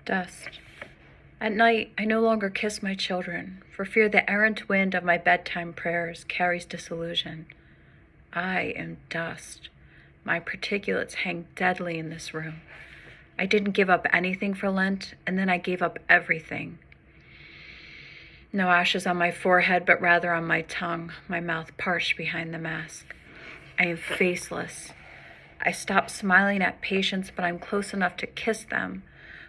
Dust. At night, I no longer kiss my children, for fear the errant wind of my bedtime prayers carries disillusion. I am dust. My particulates hang deadly in this room. I didn't give up anything for Lent, and then I gave up everything. No ashes on my forehead, but rather on my tongue, my mouth parched behind the mask. I am faceless. I stop smiling at patients, but I'm close enough to kiss them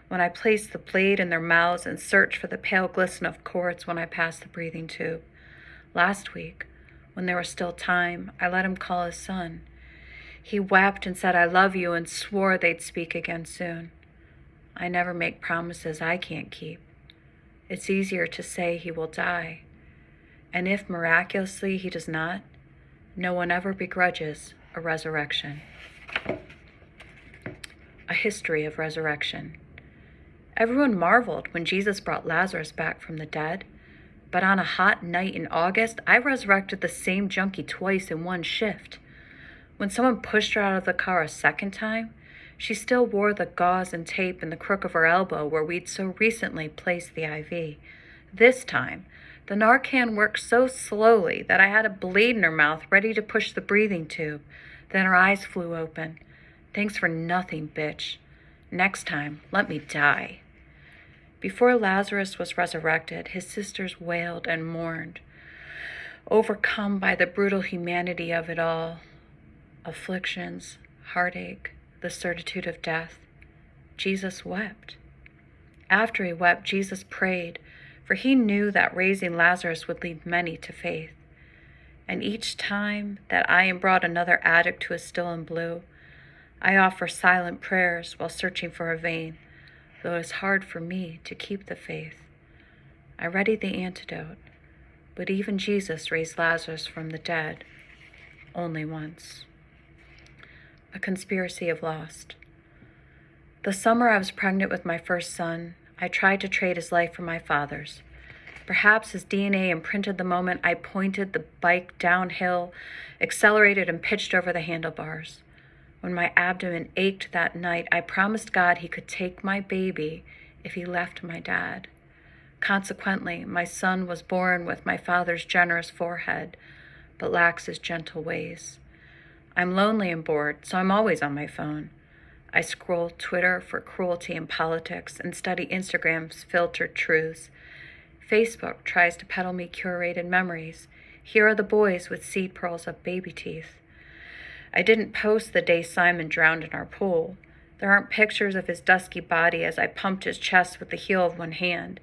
when I place the blade in their mouths and search for the pale glisten of cords when I pass the breathing tube. Last week, when there was still time, I let him call his son. He wept and said, "I love you," and swore they'd speak again soon. I never make promises I can't keep. It's easier to say he will die. And if miraculously he does not, no one ever begrudges a resurrection. A history of resurrection. Everyone marveled when Jesus brought Lazarus back from the dead. But on a hot night in August, I resurrected the same junkie twice in one shift. When someone pushed her out of the car a second time, she still wore the gauze and tape in the crook of her elbow where we'd so recently placed the IV. This time, the Narcan worked so slowly that I had a blade in her mouth ready to push the breathing tube. Then her eyes flew open. "Thanks for nothing, bitch. Next time, let me die." Before Lazarus was resurrected, his sisters wailed and mourned, overcome by the brutal humanity of it all. Afflictions, heartache, the certitude of death. Jesus wept. After he wept, Jesus prayed, for he knew that raising Lazarus would lead many to faith. And each time that I am brought another addict to a still and blue, I offer silent prayers while searching for a vein, though it is hard for me to keep the faith. I ready the antidote, but even Jesus raised Lazarus from the dead only once. A conspiracy of lost. The summer I was pregnant with my first son, I tried to trade his life for my father's. Perhaps his DNA imprinted the moment I pointed the bike downhill, accelerated and pitched over the handlebars. When my abdomen ached that night, I promised God he could take my baby if he left my dad. Consequently, my son was born with my father's generous forehead, but lacks his gentle ways. I'm lonely and bored, so I'm always on my phone. I scroll Twitter for cruelty and politics and study Instagram's filtered truths. Facebook tries to peddle me curated memories. Here are the boys with seed pearls of baby teeth. I didn't post the day Simon drowned in our pool. There aren't pictures of his dusky body as I pumped his chest with the heel of one hand.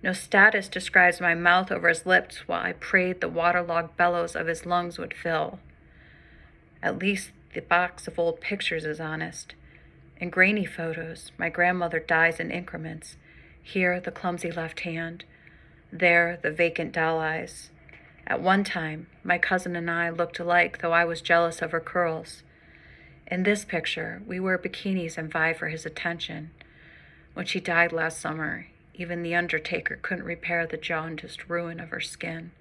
No status describes my mouth over his lips while I prayed the waterlogged bellows of his lungs would fill. At least the box of old pictures is honest. In grainy photos, my grandmother dies in increments. Here, the clumsy left hand. There, the vacant doll eyes. At one time, my cousin and I looked alike, though I was jealous of her curls. In this picture, we wear bikinis and vie for his attention. When she died last summer, even the undertaker couldn't repair the jaundiced ruin of her skin.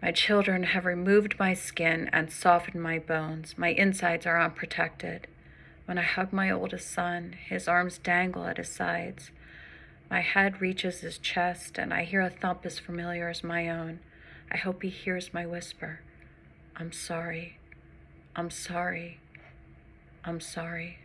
My children have removed my skin and softened my bones. My insides are unprotected. When I hug my oldest son, his arms dangle at his sides. My head reaches his chest, and I hear a thump as familiar as my own. I hope he hears my whisper. I'm sorry. I'm sorry. I'm sorry.